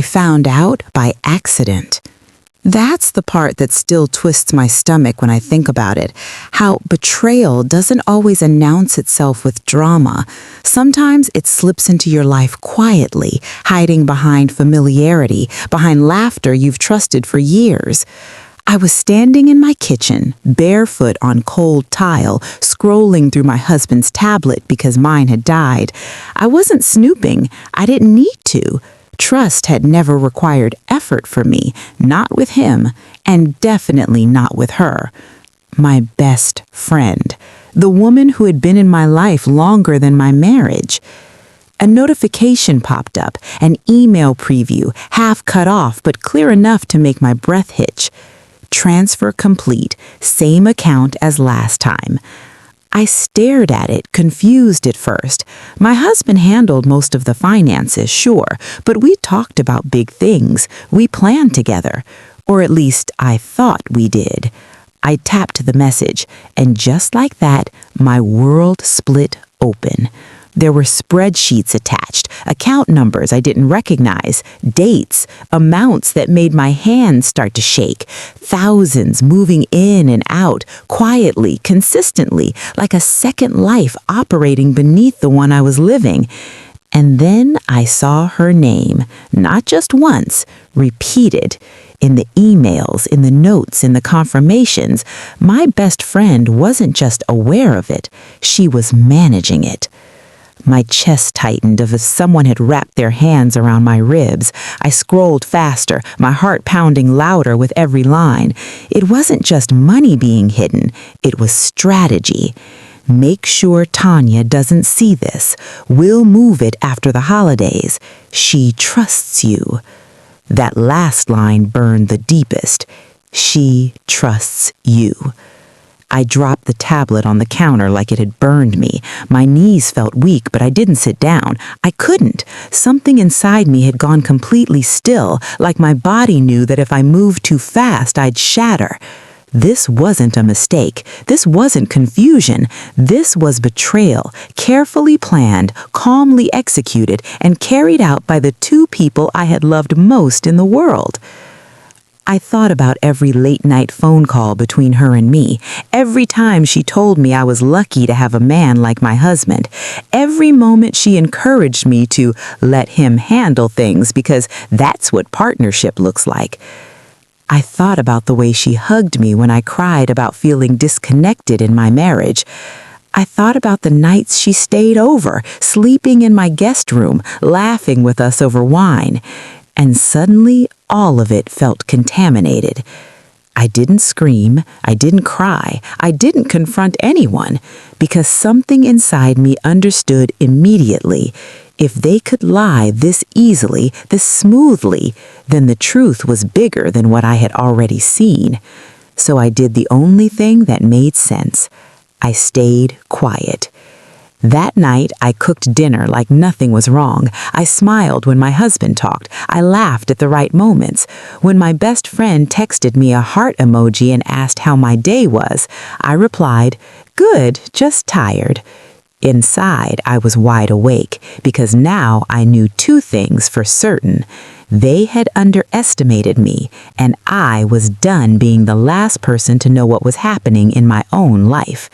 I found out by accident. That's the part that still twists my stomach when I think about it. How betrayal doesn't always announce itself with drama. Sometimes it slips into your life quietly, hiding behind familiarity, behind laughter you've trusted for years. I was standing in my kitchen, barefoot on cold tile, scrolling through my husband's tablet because mine had died. I wasn't snooping. I didn't need to. Trust had never required effort for me, not with him, and definitely not with her. My best friend, the woman who had been in my life longer than my marriage. A notification popped up, an email preview, half cut off but clear enough to make my breath hitch. Transfer complete, same account as last time. I stared at it, confused at first. My husband handled most of the finances, sure, but we talked about big things. We planned together. Or at least I thought we did. I tapped the message, and just like that, my world split open. There were spreadsheets attached, account numbers I didn't recognize, dates, amounts that made my hands start to shake, thousands moving in and out, quietly, consistently, like a second life operating beneath the one I was living. And then I saw her name, not just once, repeated. In the emails, in the notes, in the confirmations. My best friend wasn't just aware of it, she was managing it. My chest tightened as if someone had wrapped their hands around my ribs. I scrolled faster, my heart pounding louder with every line. It wasn't just money being hidden, it was strategy. Make sure Tanya doesn't see this. We'll move it after the holidays. She trusts you. That last line burned the deepest. She trusts you. I dropped the tablet on the counter like it had burned me. My knees felt weak, but I didn't sit down. I couldn't. Something inside me had gone completely still, like my body knew that if I moved too fast, I'd shatter. This wasn't a mistake. This wasn't confusion. This was betrayal, carefully planned, calmly executed, and carried out by the two people I had loved most in the world. I thought about every late-night phone call between her and me, every time she told me I was lucky to have a man like my husband, every moment she encouraged me to let him handle things because that's what partnership looks like. I thought about the way she hugged me when I cried about feeling disconnected in my marriage. I thought about the nights she stayed over, sleeping in my guest room, laughing with us over wine. And suddenly, all of it felt contaminated. I didn't scream, I didn't cry, I didn't confront anyone, because something inside me understood immediately. If they could lie this easily, this smoothly, then the truth was bigger than what I had already seen. So I did the only thing that made sense. I stayed quiet. That night, I cooked dinner like nothing was wrong. I smiled when my husband talked. I laughed at the right moments. When my best friend texted me a heart emoji and asked how my day was, I replied, "Good, just tired." Inside, I was wide awake because now I knew two things for certain. They had underestimated me, and I was done being the last person to know what was happening in my own life.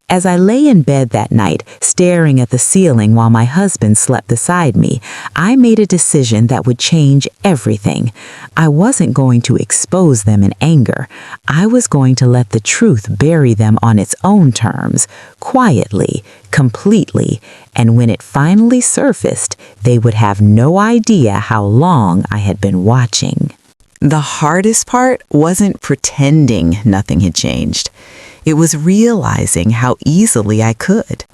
As I lay in bed that night, staring at the ceiling while my husband slept beside me, I made a decision that would change everything. I wasn't going to expose them in anger. I was going to let the truth bury them on its own terms, quietly, completely, and when it finally surfaced, they would have no idea how long I had been watching. The hardest part wasn't pretending nothing had changed. It was realizing how easily I could.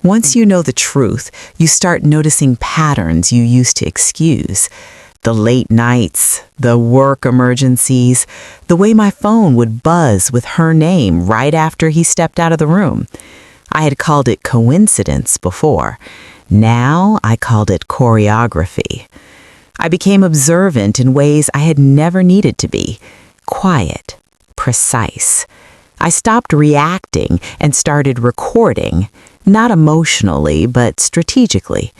Once you know the truth, you start noticing patterns you used to excuse. The late nights, the work emergencies, the way my phone would buzz with her name right after he stepped out of the room. I had called it coincidence before. Now I called it choreography. I became observant in ways I had never needed to be. Quiet, precise. I stopped reacting and started recording, not emotionally, but strategically.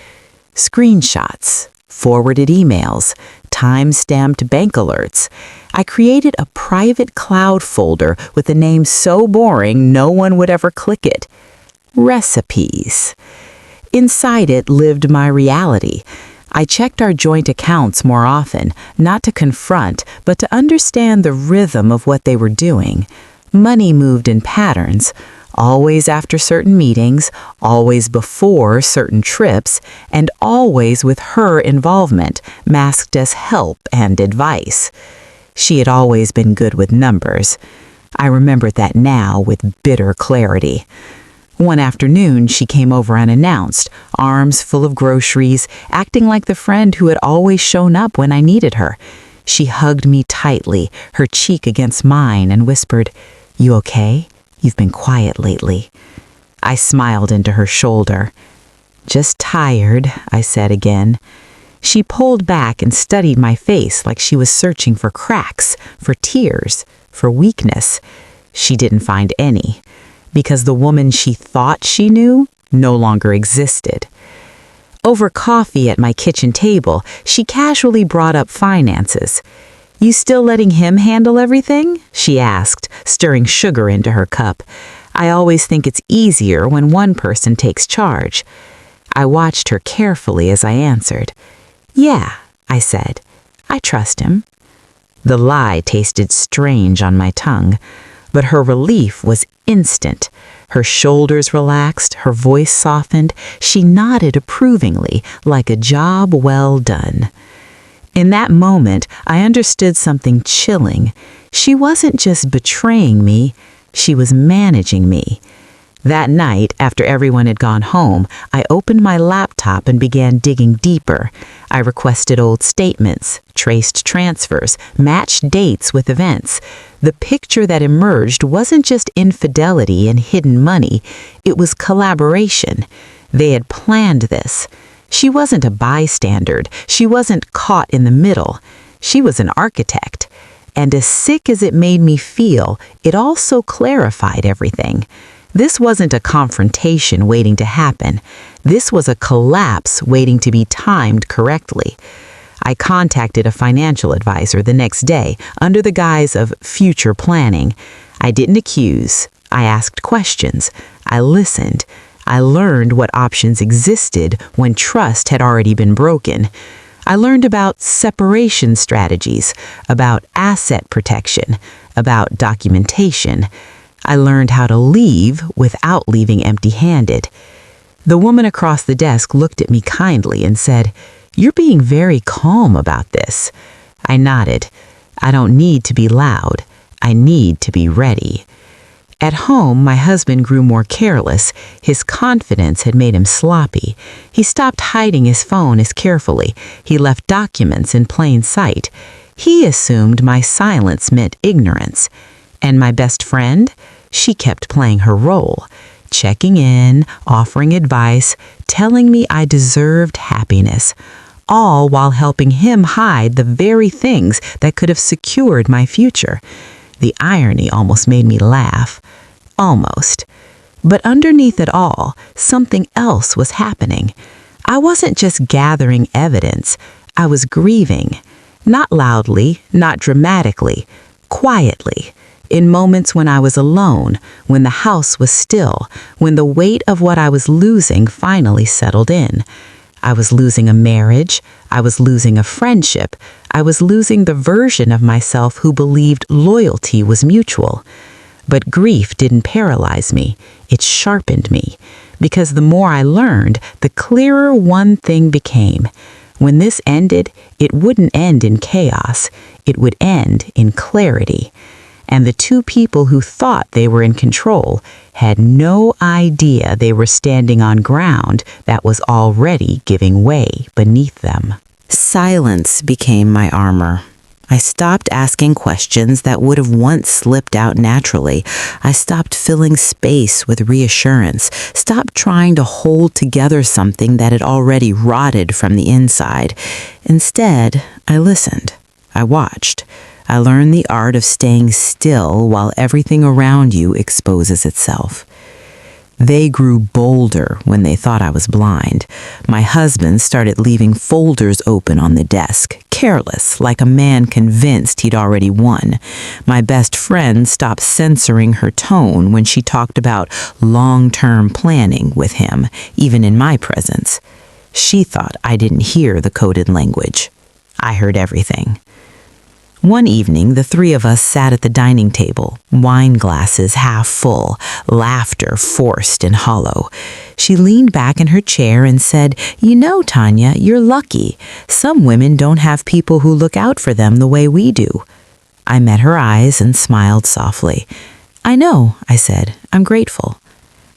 Screenshots, forwarded emails, time-stamped bank alerts. I created a private cloud folder with a name so boring no one would ever click it. Recipes. Inside it lived my reality. I checked our joint accounts more often, not to confront, but to understand the rhythm of what they were doing. Money moved in patterns, always after certain meetings, always before certain trips, and always with her involvement, masked as help and advice. She had always been good with numbers. I remembered that now with bitter clarity. One afternoon, she came over unannounced, arms full of groceries, acting like the friend who had always shown up when I needed her. She hugged me tightly, her cheek against mine, and whispered, "You okay? You've been quiet lately." I smiled into her shoulder. "Just tired," I said again. She pulled back and studied my face like she was searching for cracks, for tears, for weakness. She didn't find any, because the woman she thought she knew no longer existed. Over coffee at my kitchen table, she casually brought up finances. "You still letting him handle everything?" she asked, stirring sugar into her cup. "I always think it's easier when one person takes charge." I watched her carefully as I answered. "Yeah," I said. "I trust him." The lie tasted strange on my tongue, but her relief was instant. Her shoulders relaxed, her voice softened. She nodded approvingly, like a job well done. In that moment, I understood something chilling. She wasn't just betraying me, she was managing me. That night, after everyone had gone home, I opened my laptop and began digging deeper. I requested old statements, traced transfers, matched dates with events. The picture that emerged wasn't just infidelity and hidden money, it was collaboration. They had planned this. She wasn't a bystander, she wasn't caught in the middle. She was an architect. And as sick as it made me feel, it also clarified everything. This wasn't a confrontation waiting to happen. This was a collapse waiting to be timed correctly. I contacted a financial advisor the next day under the guise of future planning. I didn't accuse. I asked questions. I listened. I learned what options existed when trust had already been broken. I learned about separation strategies, about asset protection, about documentation. I learned how to leave without leaving empty-handed. The woman across the desk looked at me kindly and said, "You're being very calm about this." I nodded. I don't need to be loud. I need to be ready. At home, my husband grew more careless. His confidence had made him sloppy. He stopped hiding his phone as carefully. He left documents in plain sight. He assumed my silence meant ignorance. And my best friend? She kept playing her role, checking in, offering advice, telling me I deserved happiness, all while helping him hide the very things that could have secured my future. The irony almost made me laugh. Almost. But underneath it all, something else was happening. I wasn't just gathering evidence. I was grieving. Not loudly, not dramatically, quietly. In moments when I was alone, when the house was still, when the weight of what I was losing finally settled in. I was losing a marriage, I was losing a friendship, I was losing the version of myself who believed loyalty was mutual. But grief didn't paralyze me, it sharpened me, because the more I learned, the clearer one thing became. When this ended, it wouldn't end in chaos, it would end in clarity. And the two people who thought they were in control had no idea they were standing on ground that was already giving way beneath them. Silence became my armor. I stopped asking questions that would have once slipped out naturally. I stopped filling space with reassurance, stopped trying to hold together something that had already rotted from the inside. Instead, I listened. I watched. I learned the art of staying still while everything around you exposes itself. They grew bolder when they thought I was blind. My husband started leaving folders open on the desk, careless, like a man convinced he'd already won. My best friend stopped censoring her tone when she talked about long-term planning with him, even in my presence. She thought I didn't hear the coded language. I heard everything. One evening, the three of us sat at the dining table, wine glasses half full, laughter forced and hollow. She leaned back in her chair and said, "You know, Tanya, you're lucky. Some women don't have people who look out for them the way we do." I met her eyes and smiled softly. "I know," I said. "I'm grateful."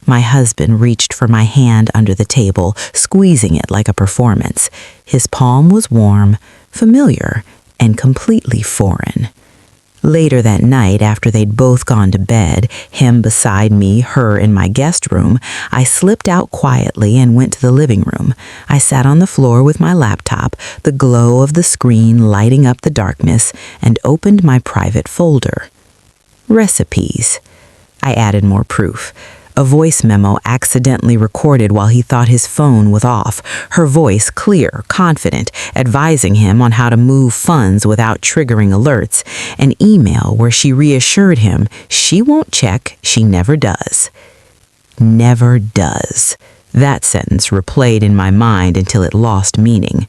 My husband reached for my hand under the table, squeezing it like a performance. His palm was warm, familiar, and completely foreign. Later that night, after they'd both gone to bed, him beside me, her in my guest room, I slipped out quietly and went to the living room. I sat on the floor with my laptop, the glow of the screen lighting up the darkness, and opened my private folder. Recipes. I added more proof. A voice memo accidentally recorded while he thought his phone was off, her voice clear, confident, advising him on how to move funds without triggering alerts, an email where she reassured him she won't check, she never does. Never does. That sentence replayed in my mind until it lost meaning.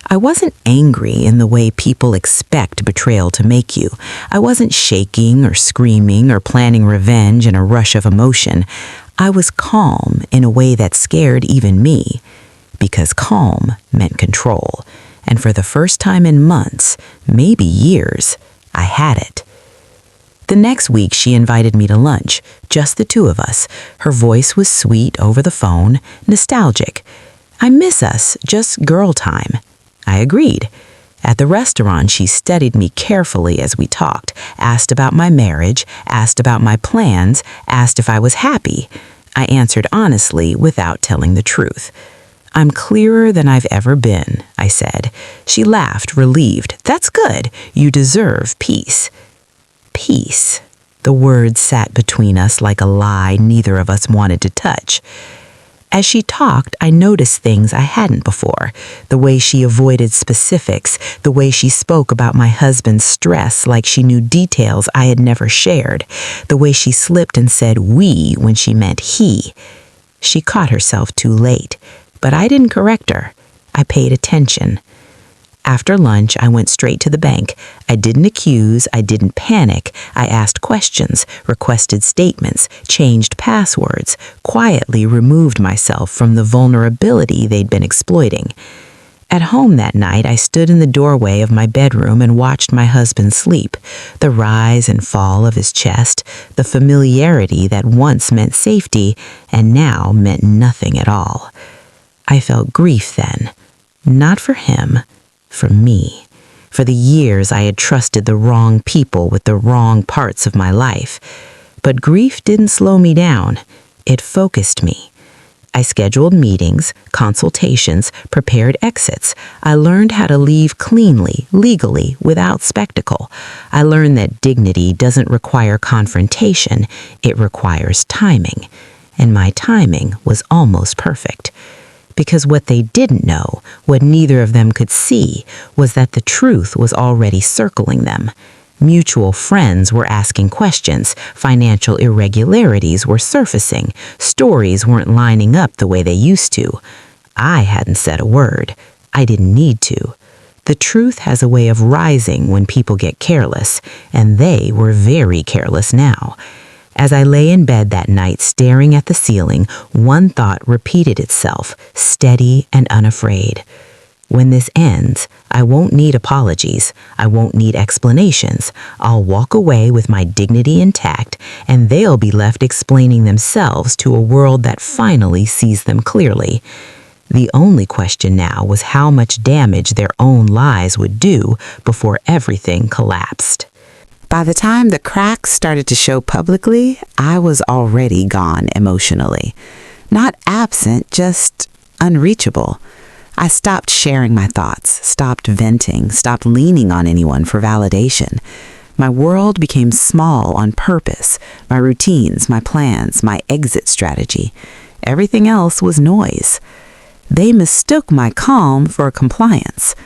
I wasn't angry in the way people expect betrayal to make you. I wasn't shaking or screaming or planning revenge in a rush of emotion. I was calm in a way that scared even me, because calm meant control. And for the first time in months, maybe years, I had it. The next week, she invited me to lunch, just the two of us. Her voice was sweet over the phone, nostalgic. "I miss us, just girl time." I agreed. At the restaurant, she studied me carefully as we talked, asked about my marriage, asked about my plans, asked if I was happy. I answered honestly without telling the truth. "I'm clearer than I've ever been," I said. She laughed, relieved. "That's good. You deserve peace." Peace. The word sat between us like a lie neither of us wanted to touch. As she talked, I noticed things I hadn't before. The way she avoided specifics, the way she spoke about my husband's stress like she knew details I had never shared, the way she slipped and said "we" when she meant "he." She caught herself too late, but I didn't correct her. I paid attention. After lunch, I went straight to the bank. I didn't accuse, I didn't panic. I asked questions, requested statements, changed passwords, quietly removed myself from the vulnerability they'd been exploiting. At home that night, I stood in the doorway of my bedroom and watched my husband sleep, the rise and fall of his chest, the familiarity that once meant safety and now meant nothing at all. I felt grief then, not for him, for me, for the years I had trusted the wrong people with the wrong parts of my life. But grief didn't slow me down. It focused me. I scheduled meetings, consultations, prepared exits. I learned how to leave cleanly, legally, without spectacle. I learned that dignity doesn't require confrontation, it requires timing. And my timing was almost perfect. Because what they didn't know, what neither of them could see, was that the truth was already circling them. Mutual friends were asking questions, financial irregularities were surfacing, stories weren't lining up the way they used to. I hadn't said a word. I didn't need to. The truth has a way of rising when people get careless, and they were very careless now. As I lay in bed that night staring at the ceiling, one thought repeated itself, steady and unafraid. When this ends, I won't need apologies. I won't need explanations. I'll walk away with my dignity intact, and they'll be left explaining themselves to a world that finally sees them clearly. The only question now was how much damage their own lies would do before everything collapsed. By the time the cracks started to show publicly, I was already gone emotionally. Not absent, just unreachable. I stopped sharing my thoughts, stopped venting, stopped leaning on anyone for validation. My world became small on purpose, my routines, my plans, my exit strategy. Everything else was noise. They mistook my calm for compliance.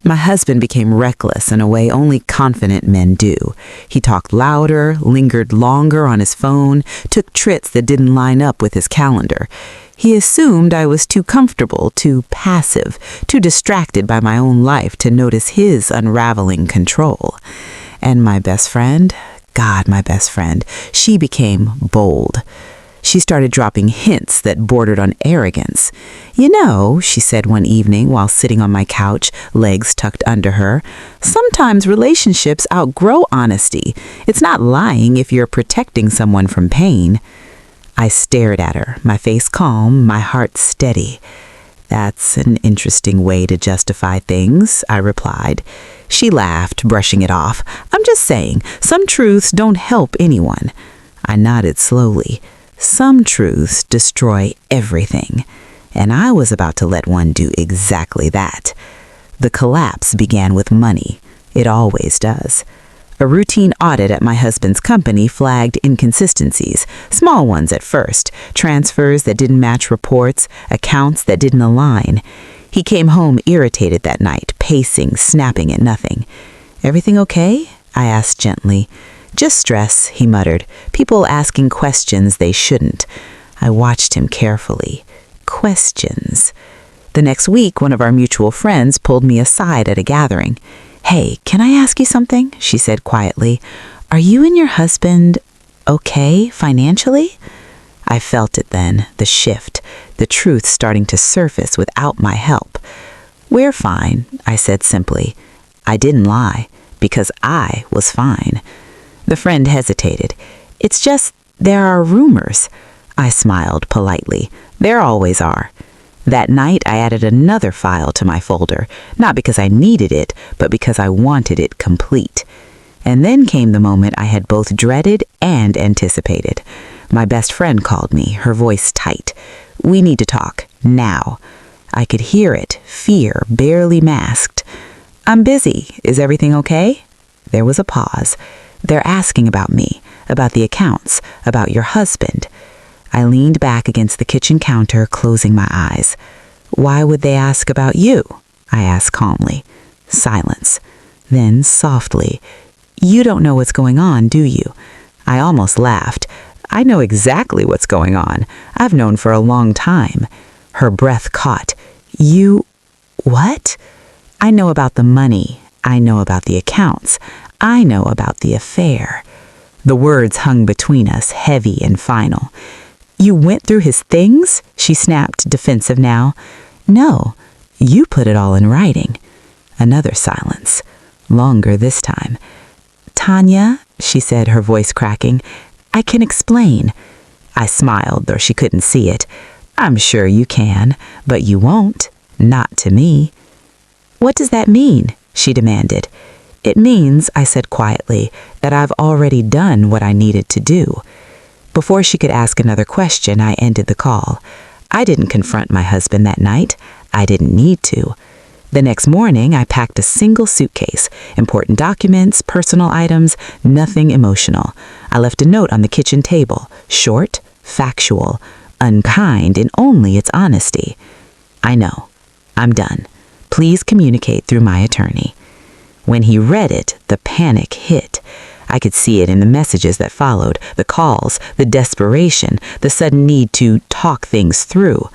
My husband became reckless in a way only confident men do. He talked louder, lingered longer on his phone, took trips that didn't line up with his calendar. He assumed I was too comfortable, too passive, too distracted by my own life to notice his unraveling control. And my best friend, my best friend, she became bold. She started dropping hints that bordered on arrogance. "You know," she said one evening while sitting on my couch, legs tucked under her, "sometimes relationships outgrow honesty. It's not lying if you're protecting someone from pain." I stared at her, my face calm, my heart steady. "That's an interesting way to justify things," I replied. She laughed, brushing it off. "I'm just saying, some truths don't help anyone." I nodded slowly. Some truths destroy everything, and I was about to let one do exactly that. The collapse began with money. It always does. A routine audit at my husband's company flagged inconsistencies, small ones at first, transfers that didn't match reports, accounts that didn't align. He came home irritated that night, pacing, snapping at nothing. "Everything okay?" I asked gently. "Just stress," he muttered, "people asking questions they shouldn't." I watched him carefully. Questions. The next week, one of our mutual friends pulled me aside at a gathering. "Hey, can I ask you something?" she said quietly. "Are you and your husband okay financially?" I felt it then, the shift, the truth starting to surface without my help. "We're fine," I said simply. I didn't lie, because I was fine. The friend hesitated. "It's just, there are rumors." I smiled politely. There always are. That night, I added another file to my folder, not because I needed it, but because I wanted it complete. And then came the moment I had both dreaded and anticipated. My best friend called me, her voice tight. "We need to talk, now." I could hear it, fear barely masked. "I'm busy. Is everything okay?" There was a pause. "They're asking about me, about the accounts, about your husband." I leaned back against the kitchen counter, closing my eyes. "Why would they ask about you?" I asked calmly. Silence. Then softly, "You don't know what's going on, do you?" I almost laughed. "I know exactly what's going on. I've known for a long time." Her breath caught. "You... what?" "I know about the money. I know about the accounts. I know about the affair." The words hung between us, heavy and final. "You went through his things?" she snapped, defensive now. "No, you put it all in writing." Another silence, longer this time. "Tanya," she said, her voice cracking, "I can explain." I smiled, though she couldn't see it. "I'm sure you can, but you won't. Not to me." "What does that mean?" she demanded. "It means," I said quietly, "that I've already done what I needed to do." Before she could ask another question, I ended the call. I didn't confront my husband that night. I didn't need to. The next morning, I packed a single suitcase, important documents, personal items, nothing emotional. I left a note on the kitchen table, short, factual, unkind in only its honesty. "I know. I'm done. Please communicate through my attorney." When he read it, the panic hit. I could see it in the messages that followed, the calls, the desperation, the sudden need to talk things through.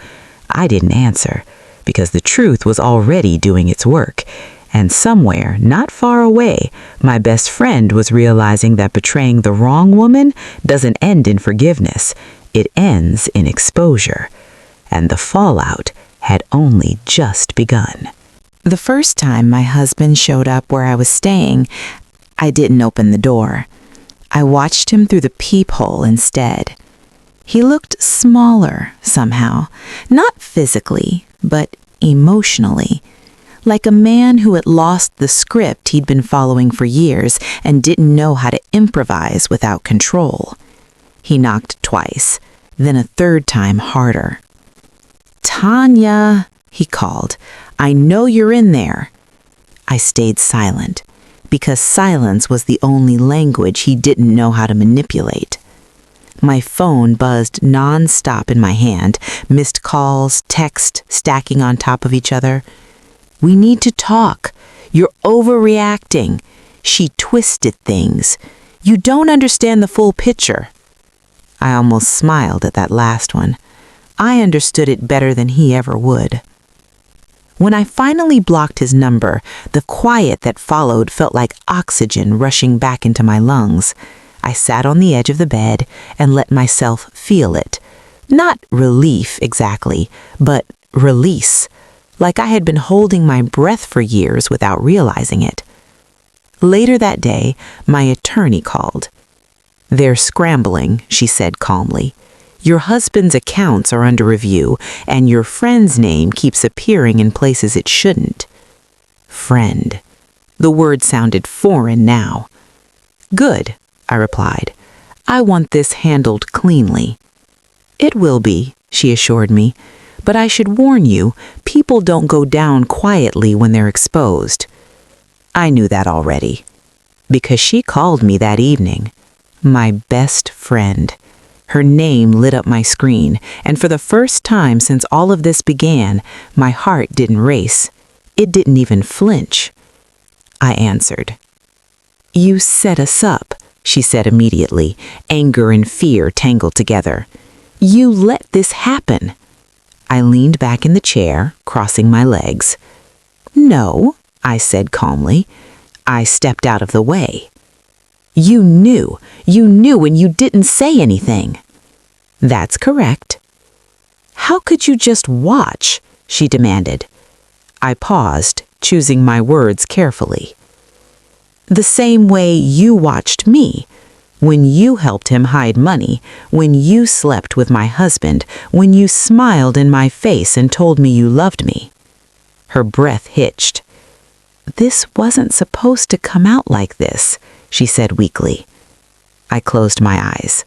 I didn't answer, because the truth was already doing its work. And somewhere, not far away, my best friend was realizing that betraying the wrong woman doesn't end in forgiveness. It ends in exposure. And the fallout had only just begun. The first time my husband showed up where I was staying, I didn't open the door. I watched him through the peephole instead. He looked smaller somehow, not physically, but emotionally, like a man who had lost the script he'd been following for years and didn't know how to improvise without control. He knocked twice, then a third time harder. "Tanya," he called, "I know you're in there." I stayed silent. because silence was the only language he didn't know how to manipulate. My phone buzzed non-stop in my hand, missed calls, texts stacking on top of each other. "We need to talk. You're overreacting." She twisted things. "You don't understand the full picture." I almost smiled at that last one. I understood it better than he ever would. When I finally blocked his number, the quiet that followed felt like oxygen rushing back into my lungs. I sat on the edge of the bed and let myself feel it. Not relief exactly, but release, like I had been holding my breath for years without realizing it. Later that day, my attorney called. "They're scrambling," she said calmly. "Your husband's accounts are under review, and your friend's name keeps appearing in places it shouldn't." Friend. The word sounded foreign now. "Good," I replied. "I want this handled cleanly." "It will be," she assured me, "but I should warn you, people don't go down quietly when they're exposed." I knew that already, because she called me that evening. My best friend. Her name lit up my screen, and for the first time since all of this began, my heart didn't race. It didn't even flinch. I answered. "You set us up," she said immediately, anger and fear tangled together. "You let this happen." I leaned back in the chair, crossing my legs. "No," I said calmly. I stepped out of the way. You knew and you didn't say anything." "That's correct." "How could you just watch?" she demanded. I paused, choosing my words carefully. "The same way you watched me. When you helped him hide money, when you slept with my husband, when you smiled in my face and told me you loved me." Her breath hitched. "This wasn't supposed to come out like this," she said weakly. I closed my eyes.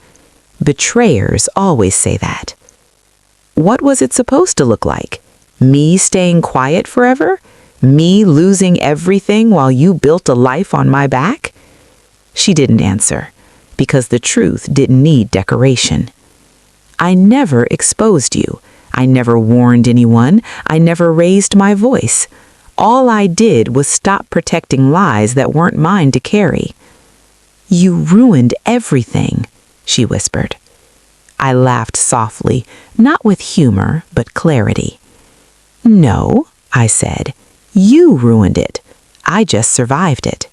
Betrayers always say that. What was it supposed to look like? Me staying quiet forever? Me losing everything while you built a life on my back? She didn't answer, because the truth didn't need decoration. I never exposed you. I never warned anyone. I never raised my voice. All I did was stop protecting lies that weren't mine to carry. "You ruined everything," she whispered. I laughed softly, not with humor, but clarity. "No," I said, "you ruined it. I just survived it."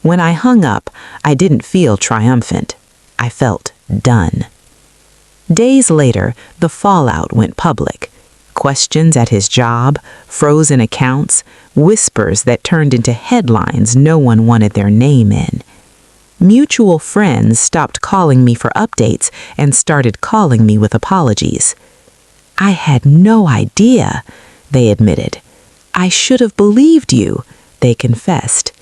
When I hung up, I didn't feel triumphant. I felt done. Days later, the fallout went public. Questions at his job, frozen accounts, whispers that turned into headlines no one wanted their name in. Mutual friends stopped calling me for updates and started calling me with apologies. "I had no idea," they admitted. "I should have believed you," they confessed.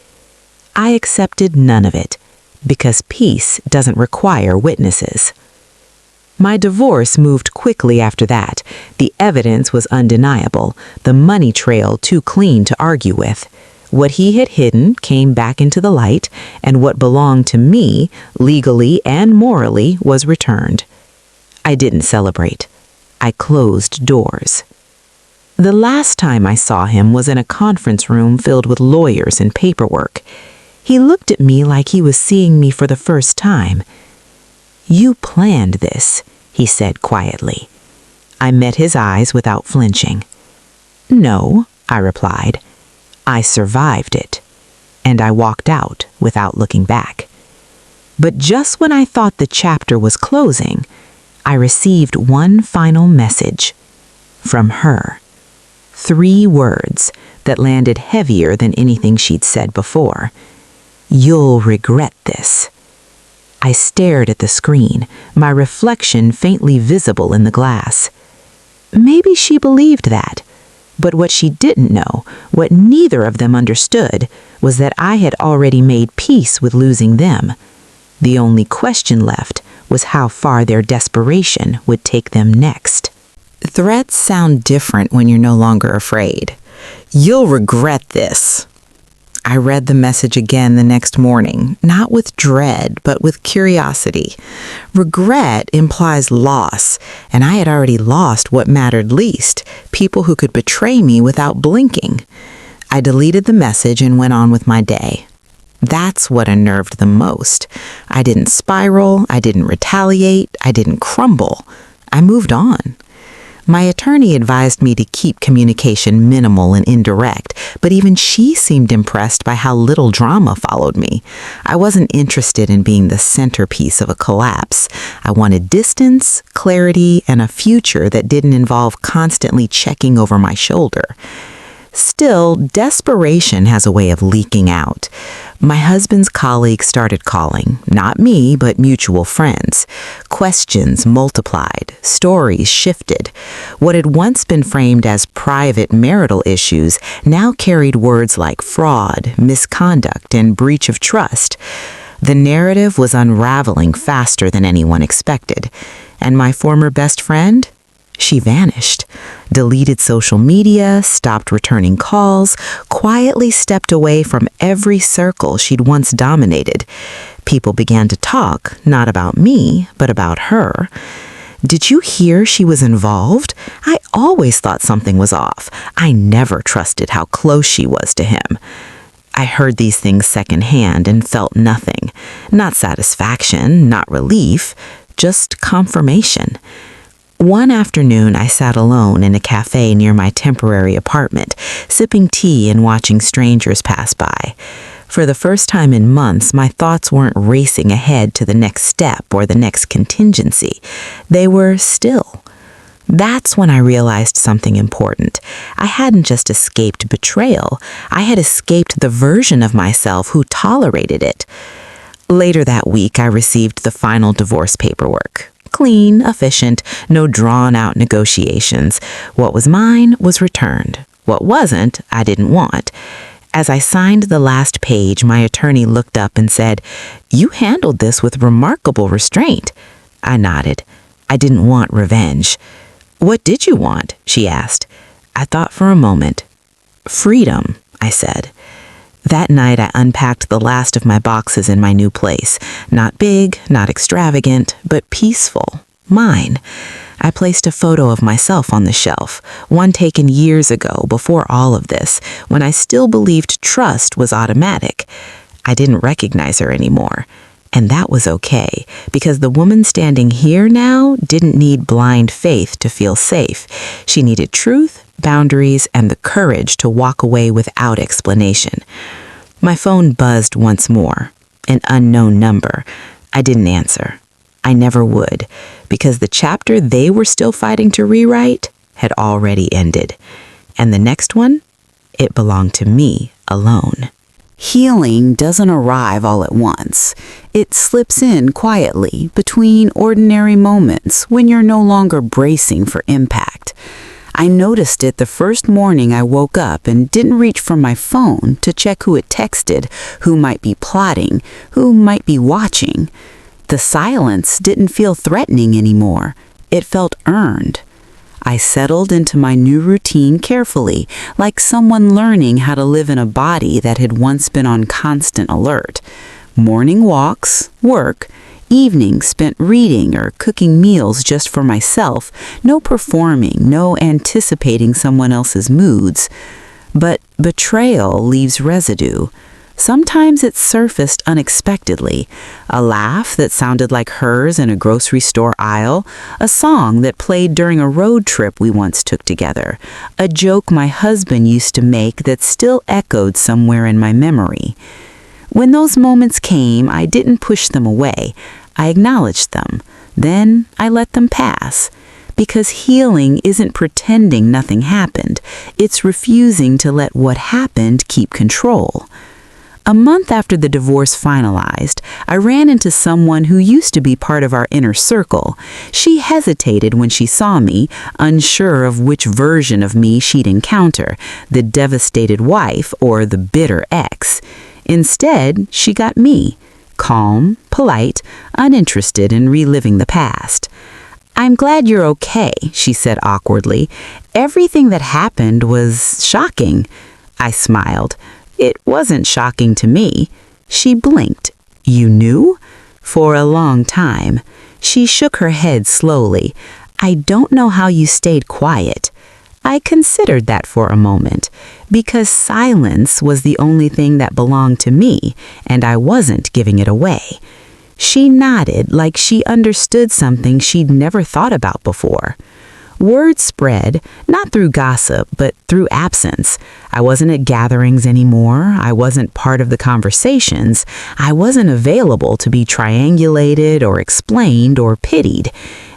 I accepted none of it, because peace doesn't require witnesses. My divorce moved quickly after that. The evidence was undeniable, the money trail too clean to argue with. What he had hidden came back into the light, and what belonged to me, legally and morally, was returned. I didn't celebrate. I closed doors. The last time I saw him was in a conference room filled with lawyers and paperwork. He looked at me like he was seeing me for the first time. "You planned this," he said quietly. I met his eyes without flinching. "No," I replied. "I survived it." And I walked out without looking back. But just when I thought the chapter was closing, I received one final message from her. 3 words that landed heavier than anything she'd said before. "You'll regret this." I stared at the screen, my reflection faintly visible in the glass. Maybe she believed that, but what she didn't know, what neither of them understood, was that I had already made peace with losing them. The only question left was how far their desperation would take them next. Threats sound different when you're no longer afraid. "You'll regret this." I read the message again the next morning, not with dread, but with curiosity. Regret implies loss, and I had already lost what mattered least, people who could betray me without blinking. I deleted the message and went on with my day. That's what unnerved the most. I didn't spiral, I didn't retaliate, I didn't crumble. I moved on. My attorney advised me to keep communication minimal and indirect, but even she seemed impressed by how little drama followed me. I wasn't interested in being the centerpiece of a collapse. I wanted distance, clarity, and a future that didn't involve constantly checking over my shoulder. Still, desperation has a way of leaking out. My husband's colleagues started calling, not me, but mutual friends. Questions multiplied, stories shifted. What had once been framed as private marital issues now carried words like fraud, misconduct, and breach of trust. The narrative was unraveling faster than anyone expected. And my former best friend? She vanished, deleted social media, stopped returning calls, quietly stepped away from every circle she'd once dominated. People began to talk, not about me, but about her. Did you hear she was involved? I always thought something was off. I never trusted how close she was to him. I heard these things secondhand and felt nothing. Not satisfaction, not relief, just confirmation. One afternoon, I sat alone in a cafe near my temporary apartment, sipping tea and watching strangers pass by. For the first time in months, my thoughts weren't racing ahead to the next step or the next contingency. They were still. That's when I realized something important. I hadn't just escaped betrayal. I had escaped the version of myself who tolerated it. Later that week, I received the final divorce paperwork. Clean, efficient, no drawn-out negotiations. What was mine was returned. What wasn't, I didn't want. As I signed the last page, my attorney looked up and said, "You handled this with remarkable restraint." I nodded. I didn't want revenge. "What did you want?" she asked. I thought for a moment. "Freedom," I said. That night, I unpacked the last of my boxes in my new place. Not big, not extravagant, but peaceful. Mine. I placed a photo of myself on the shelf, one taken years ago, before all of this, when I still believed trust was automatic. I didn't recognize her anymore. And that was okay, because the woman standing here now didn't need blind faith to feel safe. She needed truth, boundaries, and the courage to walk away without explanation. My phone buzzed once more. An unknown number. I didn't answer. I never would, because the chapter they were still fighting to rewrite had already ended. And the next one? It belonged to me alone. Healing doesn't arrive all at once. It slips in quietly between ordinary moments when you're no longer bracing for impact. I noticed it the first morning I woke up and didn't reach for my phone to check who had texted, who might be plotting, who might be watching. The silence didn't feel threatening anymore. It felt earned. I settled into my new routine carefully, like someone learning how to live in a body that had once been on constant alert. Morning walks, work, evenings spent reading or cooking meals just for myself, no performing, no anticipating someone else's moods. But betrayal leaves residue. Sometimes it surfaced unexpectedly. A laugh that sounded like hers in a grocery store aisle, a song that played during a road trip we once took together, a joke my husband used to make that still echoed somewhere in my memory. When those moments came, I didn't push them away. I acknowledged them. Then I let them pass. Because healing isn't pretending nothing happened. It's refusing to let what happened keep control. A month after the divorce finalized, I ran into someone who used to be part of our inner circle. She hesitated when she saw me, unsure of which version of me she'd encounter, the devastated wife or the bitter ex. Instead, she got me, calm, polite, uninterested in reliving the past. "I'm glad you're okay," she said awkwardly. "Everything that happened was shocking." I smiled. It wasn't shocking to me. She blinked. You knew? For a long time. She shook her head slowly. I don't know how you stayed quiet. I considered that for a moment, because silence was the only thing that belonged to me, and I wasn't giving it away. She nodded like she understood something she'd never thought about before. Word spread, not through gossip, but through absence. I wasn't at gatherings anymore. I wasn't part of the conversations. I wasn't available to be triangulated or explained or pitied.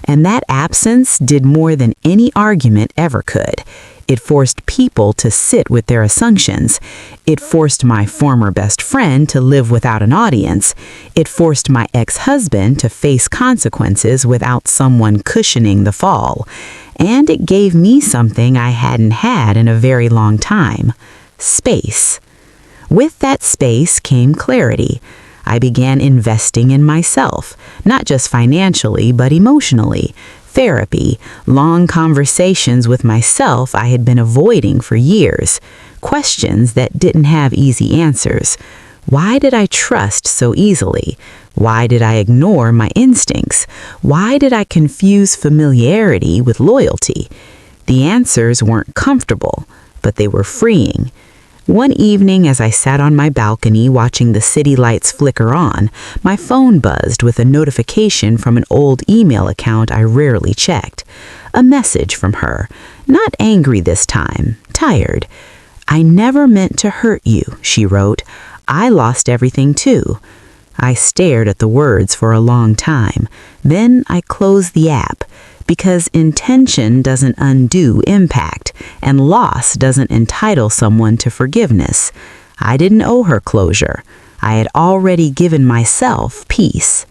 And that absence did more than any argument ever could. It forced people to sit with their assumptions. It forced my former best friend to live without an audience. It forced my ex-husband to face consequences without someone cushioning the fall. And it gave me something I hadn't had in a very long time: space. With that space came clarity. I began investing in myself, not just financially, but emotionally. Therapy, long conversations with myself I had been avoiding for years, questions that didn't have easy answers. Why did I trust so easily? Why did I ignore my instincts? Why did I confuse familiarity with loyalty? The answers weren't comfortable, but they were freeing. One evening, as I sat on my balcony watching the city lights flicker on, my phone buzzed with a notification from an old email account I rarely checked. A message from her, not angry this time, tired. I never meant to hurt you, she wrote. I lost everything too. I stared at the words for a long time. Then I closed the app, because intention doesn't undo impact, and loss doesn't entitle someone to forgiveness. I didn't owe her closure. I had already given myself peace.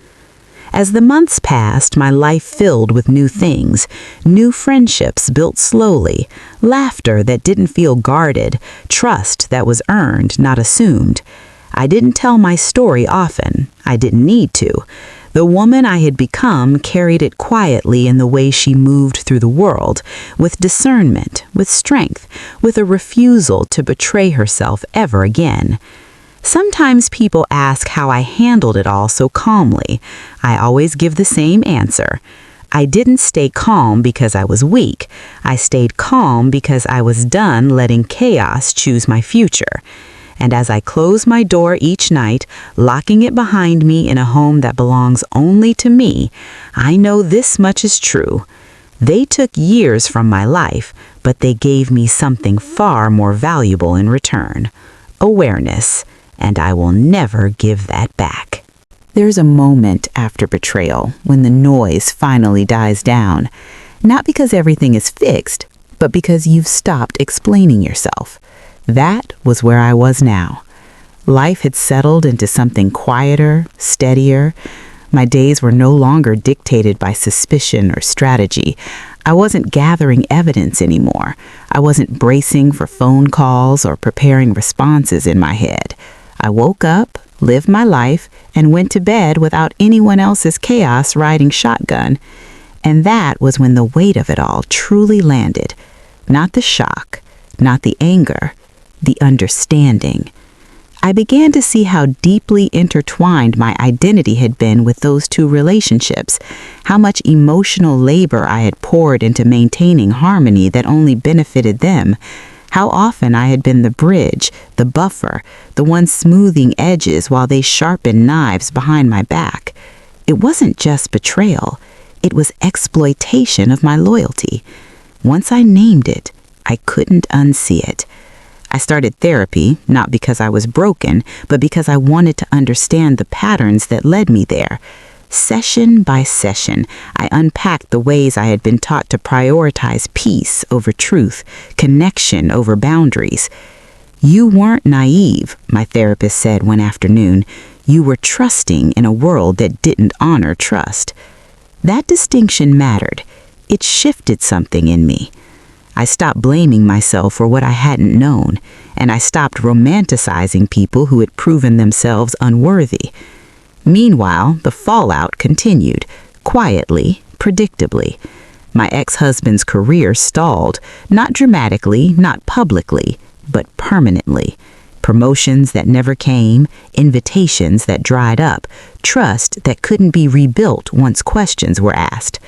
As the months passed, my life filled with new things, new friendships built slowly, laughter that didn't feel guarded, trust that was earned, not assumed. I didn't tell my story often. I didn't need to. The woman I had become carried it quietly in the way she moved through the world, with discernment, with strength, with a refusal to betray herself ever again. Sometimes people ask how I handled it all so calmly. I always give the same answer. I didn't stay calm because I was weak. I stayed calm because I was done letting chaos choose my future. And as I close my door each night, locking it behind me in a home that belongs only to me, I know this much is true. They took years from my life, but they gave me something far more valuable in return: awareness, and I will never give that back. There's a moment after betrayal when the noise finally dies down, not because everything is fixed, but because you've stopped explaining yourself. That was where I was now. Life had settled into something quieter, steadier. My days were no longer dictated by suspicion or strategy. I wasn't gathering evidence anymore. I wasn't bracing for phone calls or preparing responses in my head. I woke up, lived my life, and went to bed without anyone else's chaos riding shotgun. And that was when the weight of it all truly landed. Not the shock, not the anger, the understanding. I began to see how deeply intertwined my identity had been with those two relationships, how much emotional labor I had poured into maintaining harmony that only benefited them, how often I had been the bridge, the buffer, the one smoothing edges while they sharpened knives behind my back. It wasn't just betrayal, it was exploitation of my loyalty. Once I named it, I couldn't unsee it. I started therapy, not because I was broken, but because I wanted to understand the patterns that led me there. Session by session, I unpacked the ways I had been taught to prioritize peace over truth, connection over boundaries. You weren't naive, my therapist said one afternoon. You were trusting in a world that didn't honor trust. That distinction mattered. It shifted something in me. I stopped blaming myself for what I hadn't known, and I stopped romanticizing people who had proven themselves unworthy. Meanwhile, the fallout continued, quietly, predictably. My ex-husband's career stalled, not dramatically, not publicly, but permanently. promotions that never came, invitations that dried up, trust that couldn't be rebuilt once questions were asked.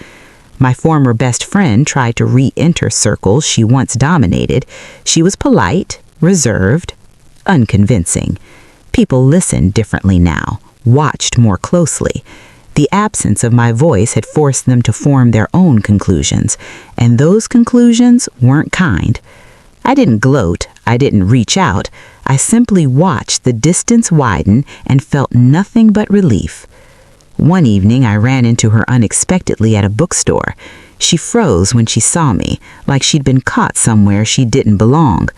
My former best friend tried to re-enter circles she once dominated. She was polite, reserved, unconvincing. People listened differently now, watched more closely. The absence of my voice had forced them to form their own conclusions, and those conclusions weren't kind. I didn't gloat, I didn't reach out. I simply watched the distance widen and felt nothing but relief. One evening, I ran into her unexpectedly at a bookstore. She froze when she saw me, like she'd been caught somewhere she didn't belong.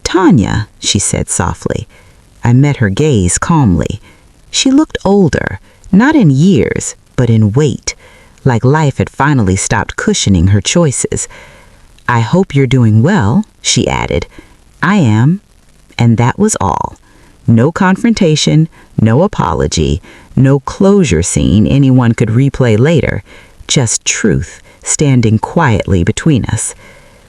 "Tanya," she said softly. I met her gaze calmly. She looked older, not in years, but in weight, like life had finally stopped cushioning her choices. "I hope you're doing well," she added. "I am." And that was all. No confrontation, no apology, no closure scene anyone could replay later, just truth standing quietly between us.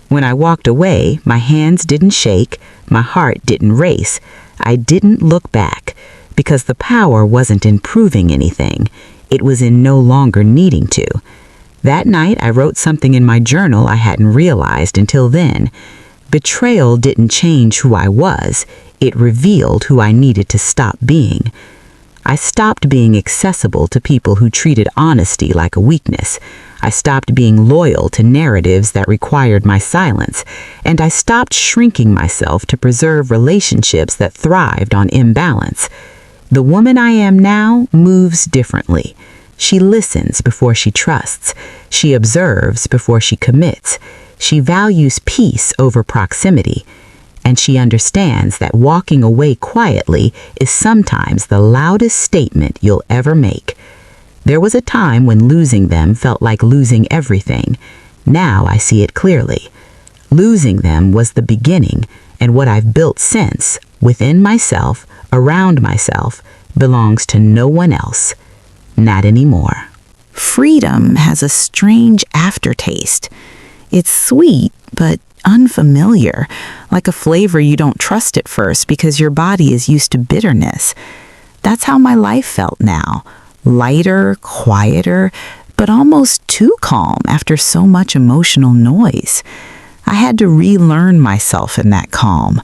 When I walked away, my hands didn't shake, my heart didn't race. I didn't look back, because the power wasn't in proving anything. It was in no longer needing to. That night, I wrote something in my journal I hadn't realized until then. Betrayal didn't change who I was. It revealed who I needed to stop being. I stopped being accessible to people who treated honesty like a weakness. I stopped being loyal to narratives that required my silence, and I stopped shrinking myself to preserve relationships that thrived on imbalance. The woman I am now moves differently. She listens before she trusts. She observes before she commits. She values peace over proximity. And she understands that walking away quietly is sometimes the loudest statement you'll ever make. There was a time when losing them felt like losing everything. Now I see it clearly. Losing them was the beginning, and what I've built since, within myself, around myself, belongs to no one else. Not anymore. Freedom has a strange aftertaste. It's sweet, but unfamiliar, like a flavor you don't trust at first because your body is used to bitterness. That's how my life felt now. Lighter, quieter, but almost too calm after so much emotional noise. I had to relearn myself in that calm.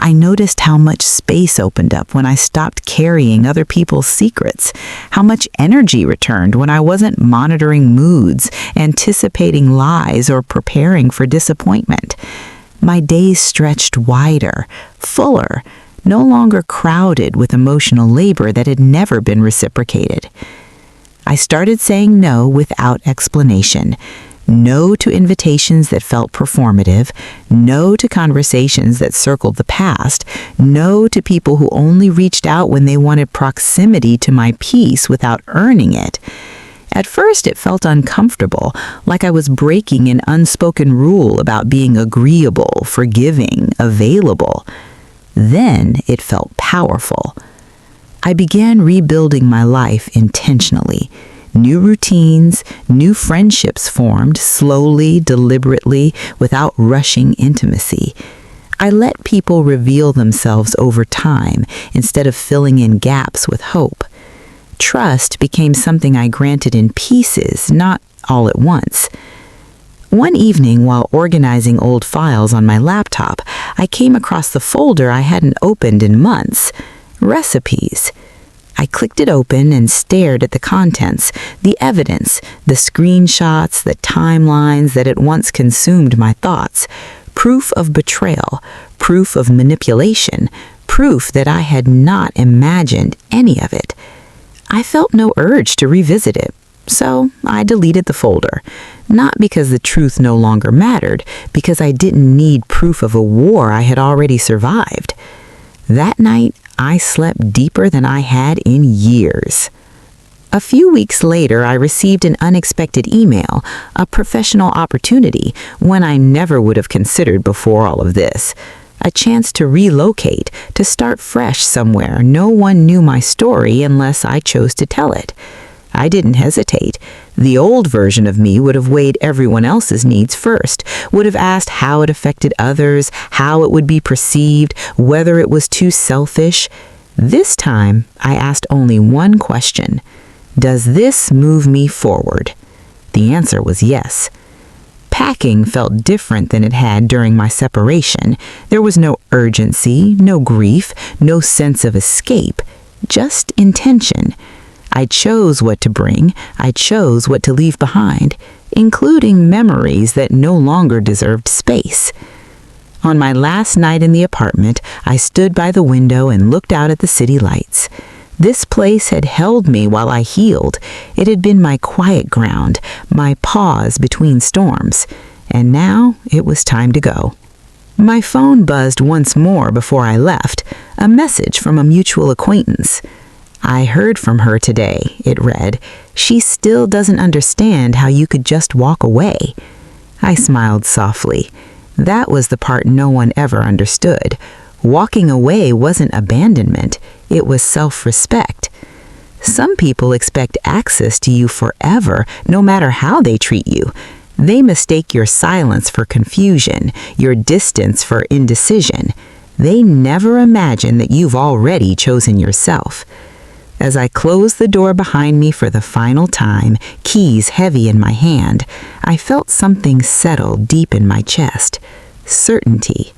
I noticed how much space opened up when I stopped carrying other people's secrets, how much energy returned when I wasn't monitoring moods, anticipating lies, or preparing for disappointment. My days stretched wider, fuller, no longer crowded with emotional labor that had never been reciprocated. I started saying no without explanation. No to invitations that felt performative, no to conversations that circled the past, no to people who only reached out when they wanted proximity to my peace without earning it. At first it felt uncomfortable, like I was breaking an unspoken rule about being agreeable, forgiving, available. Then it felt powerful. I began rebuilding my life intentionally. New routines, new friendships formed slowly, deliberately, without rushing intimacy. I let people reveal themselves over time instead of filling in gaps with hope. Trust became something I granted in pieces, not all at once. One evening, while organizing old files on my laptop, I came across the folder I hadn't opened in months. Recipes. I clicked it open and stared at the contents, the evidence, the screenshots, the timelines that at once consumed my thoughts. Proof of betrayal, proof of manipulation, proof that I had not imagined any of it. I felt no urge to revisit it, so I deleted the folder. Not because the truth no longer mattered, because I didn't need proof of a war I had already survived. That night, I slept deeper than I had in years. A few weeks later, I received an unexpected email, a professional opportunity, one I never would have considered before all of this. A chance to relocate, to start fresh somewhere no one knew my story unless I chose to tell it. I didn't hesitate. The old version of me would have weighed everyone else's needs first, would have asked how it affected others, how it would be perceived, whether it was too selfish. This time, I asked only one question. Does this move me forward? The answer was yes. Packing felt different than it had during my separation. There was no urgency, no grief, no sense of escape, just intention. I chose what to bring. I chose what to leave behind, including memories that no longer deserved space. On my last night in the apartment, I stood by the window and looked out at the city lights. This place had held me while I healed. It had been my quiet ground, my pause between storms. And now it was time to go. My phone buzzed once more before I left, a message from a mutual acquaintance. I heard from her today, it read. She still doesn't understand how you could just walk away. I smiled softly. That was the part no one ever understood. Walking away wasn't abandonment, it was self-respect. Some people expect access to you forever, no matter how they treat you. They mistake your silence for confusion, your distance for indecision. They never imagine that you've already chosen yourself. As I closed the door behind me for the final time, keys heavy in my hand, I felt something settle deep in my chest. Certainty.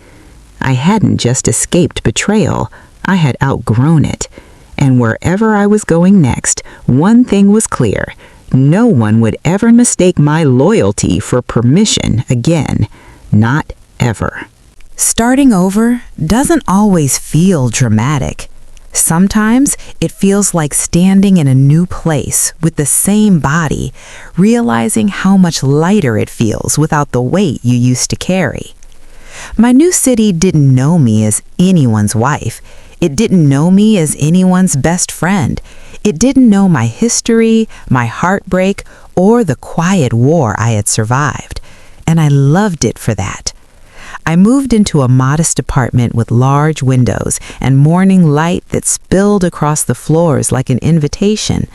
I hadn't just escaped betrayal, I had outgrown it. And wherever I was going next, one thing was clear. No one would ever mistake my loyalty for permission again. Not ever. Starting over doesn't always feel dramatic. Sometimes it feels like standing in a new place with the same body, realizing how much lighter it feels without the weight you used to carry. My new city didn't know me as anyone's wife. It didn't know me as anyone's best friend. It didn't know my history, my heartbreak, or the quiet war I had survived. And I loved it for that. I moved into a modest apartment with large windows and morning light that spilled across the floors like an invitation.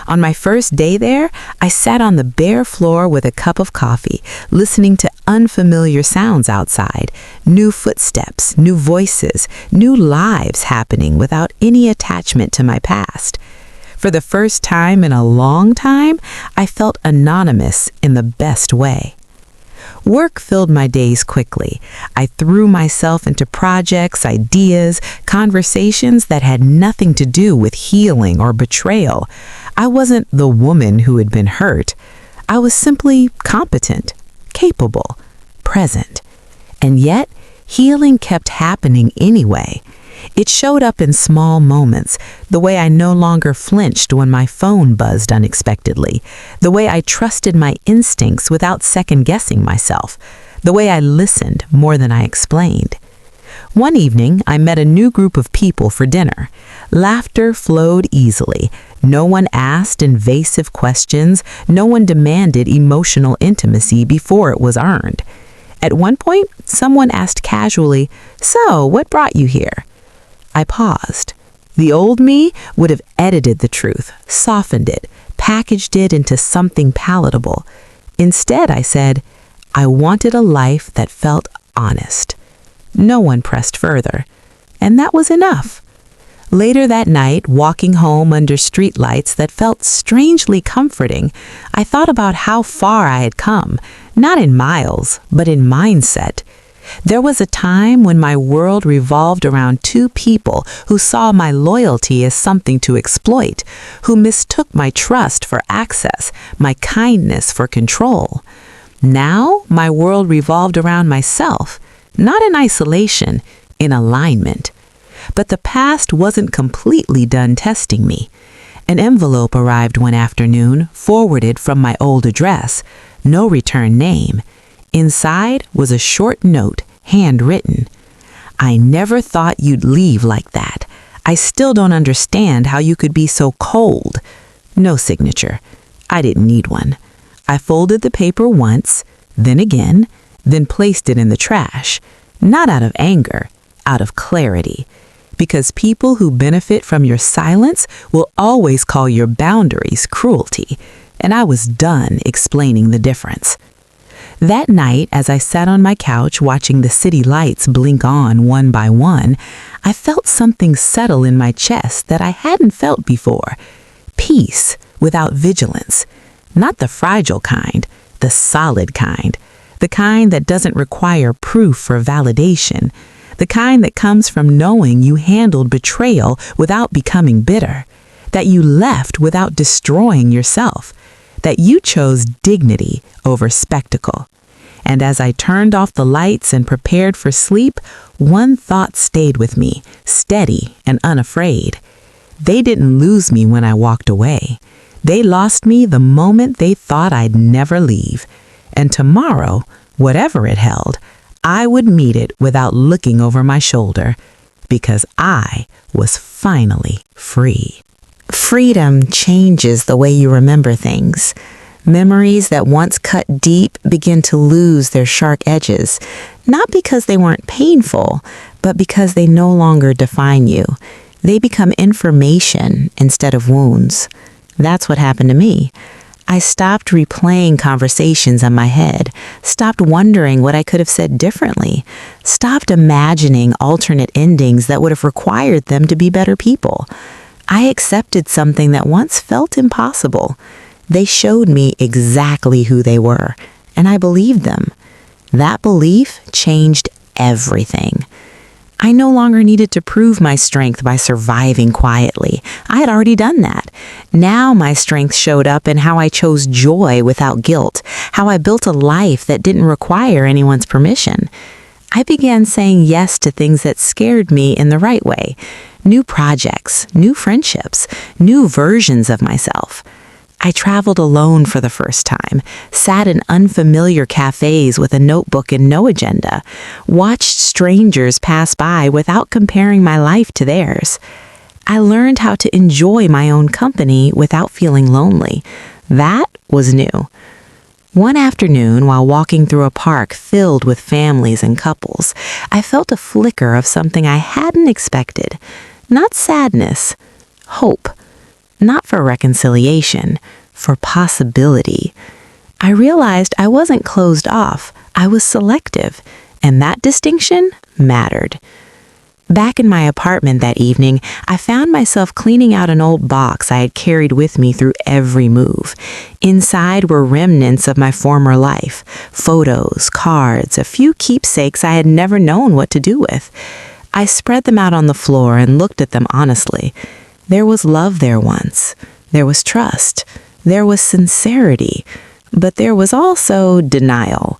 On my first day there, I sat on the bare floor with a cup of coffee, listening to unfamiliar sounds outside, new footsteps, new voices, new lives happening without any attachment to my past. For the first time in a long time, I felt anonymous in the best way. Work filled my days quickly. I threw myself into projects, ideas, conversations that had nothing to do with healing or betrayal. I wasn't the woman who had been hurt. I was simply competent, capable, present. And yet, healing kept happening anyway. It showed up in small moments, the way I no longer flinched when my phone buzzed unexpectedly, the way I trusted my instincts without second-guessing myself, the way I listened more than I explained. One evening, I met a new group of people for dinner. Laughter flowed easily. No one asked invasive questions. No one demanded emotional intimacy before it was earned. At one point, someone asked casually, "So, what brought you here?" I paused. The old me would have edited the truth, softened it, packaged it into something palatable. Instead, I said, I wanted a life that felt honest. No one pressed further, and that was enough. Later that night, walking home under streetlights that felt strangely comforting, I thought about how far I had come, not in miles, but in mindset. There was a time when my world revolved around two people who saw my loyalty as something to exploit, who mistook my trust for access, my kindness for control. Now, my world revolved around myself, not in isolation, in alignment. But the past wasn't completely done testing me. An envelope arrived one afternoon, forwarded from my old address, no return name. Inside was a short note, handwritten. I never thought you'd leave like that. I still don't understand how you could be so cold. No signature. I didn't need one. I folded the paper once, then again, then placed it in the trash. Not out of anger, out of clarity. because people who benefit from your silence will always call your boundaries cruelty, and I was done explaining the difference. That night, as I sat on my couch watching the city lights blink on one by one, I felt something settle in my chest that I hadn't felt before. Peace without vigilance. Not the fragile kind, the solid kind. The kind that doesn't require proof or validation. The kind that comes from knowing you handled betrayal without becoming bitter. That you left without destroying yourself. That you chose dignity over spectacle. And as I turned off the lights and prepared for sleep, one thought stayed with me, steady and unafraid. They didn't lose me when I walked away. They lost me the moment they thought I'd never leave. And tomorrow, whatever it held, I would meet it without looking over my shoulder, because I was finally free. Freedom changes the way you remember things. Memories that once cut deep begin to lose their sharp edges, not because they weren't painful, but because they no longer define you. They become information instead of wounds. That's what happened to me. I stopped replaying conversations in my head, stopped wondering what I could have said differently, stopped imagining alternate endings that would have required them to be better people. I accepted something that once felt impossible. They showed me exactly who they were, and I believed them. That belief changed everything. I no longer needed to prove my strength by surviving quietly. I had already done that. Now my strength showed up in how I chose joy without guilt, how I built a life that didn't require anyone's permission. I began saying yes to things that scared me in the right way. New projects, new friendships, new versions of myself. I traveled alone for the first time, sat in unfamiliar cafes with a notebook and no agenda, watched strangers pass by without comparing my life to theirs. I learned how to enjoy my own company without feeling lonely. That was new. One afternoon, while walking through a park filled with families and couples, I felt a flicker of something I hadn't expected. Not sadness, hope. Not for reconciliation, for possibility. I realized I wasn't closed off, I was selective, and that distinction mattered. Back in my apartment that evening, I found myself cleaning out an old box I had carried with me through every move. Inside were remnants of my former life, photos, cards, a few keepsakes I had never known what to do with. I spread them out on the floor and looked at them honestly. There was love there once. There was trust. There was sincerity. But there was also denial.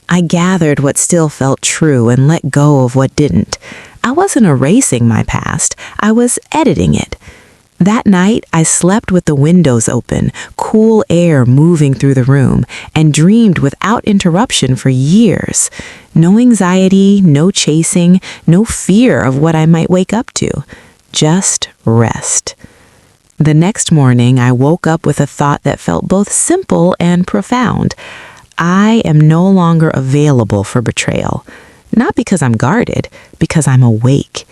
I gathered what still felt true and let go of what didn't. I wasn't erasing my past. I was editing it. That night, I slept with the windows open, cool air moving through the room, and dreamed without interruption for years. No anxiety, no chasing, no fear of what I might wake up to. Just rest. The next morning, I woke up with a thought that felt both simple and profound. I am no longer available for betrayal. Not because I'm guarded, because I'm awake.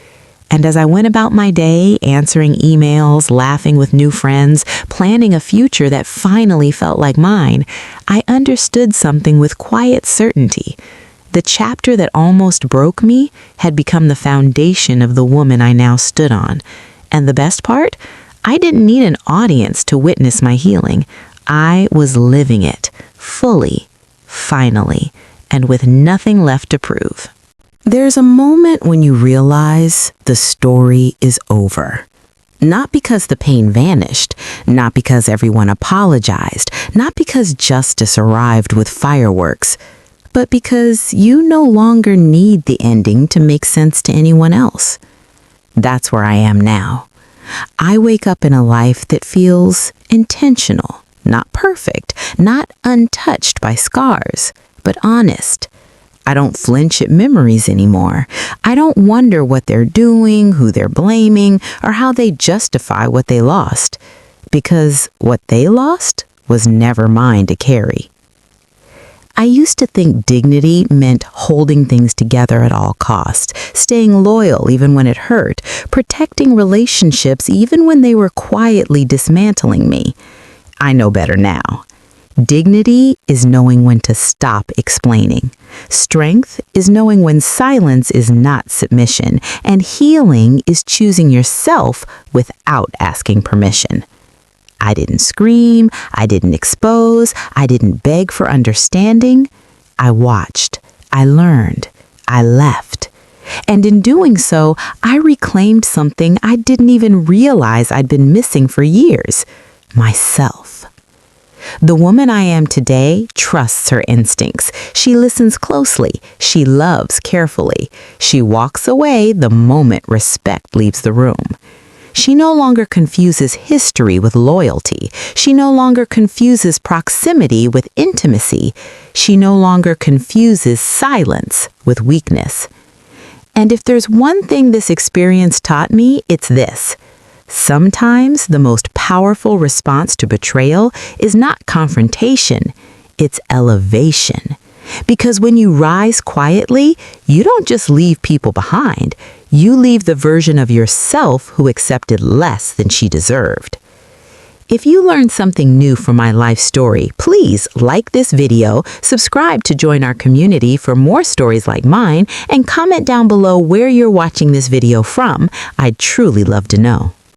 And as I went about my day, answering emails, laughing with new friends, planning a future that finally felt like mine, I understood something with quiet certainty. The chapter that almost broke me had become the foundation of the woman I now stood on. And the best part? I didn't need an audience to witness my healing. I was living it, fully, finally, and with nothing left to prove. There's a moment when you realize the story is over. Not because the pain vanished, not because everyone apologized, not because justice arrived with fireworks, but because you no longer need the ending to make sense to anyone else. That's where I am now. I wake up in a life that feels intentional, not perfect, not untouched by scars, but honest. I don't flinch at memories anymore. I don't wonder what they're doing, who they're blaming, or how they justify what they lost. Because what they lost was never mine to carry. I used to think dignity meant holding things together at all costs, staying loyal even when it hurt, protecting relationships even when they were quietly dismantling me. I know better now. Dignity is knowing when to stop explaining. Strength is knowing when silence is not submission, and healing is choosing yourself without asking permission. I didn't scream, I didn't expose, I didn't beg for understanding. I watched, I learned, I left. And in doing so, I reclaimed something I didn't even realize I'd been missing for years: myself. The woman I am today trusts her instincts. She listens closely. She loves carefully. She walks away the moment respect leaves the room. She no longer confuses history with loyalty. She no longer confuses proximity with intimacy. She no longer confuses silence with weakness. And if there's one thing this experience taught me, it's this: sometimes the most powerful response to betrayal is not confrontation, it's elevation. Because when you rise quietly, you don't just leave people behind, you leave the version of yourself who accepted less than she deserved. If you learned something new from my life story, please like this video, subscribe to join our community for more stories like mine, and comment down below where you're watching this video from. I'd truly love to know.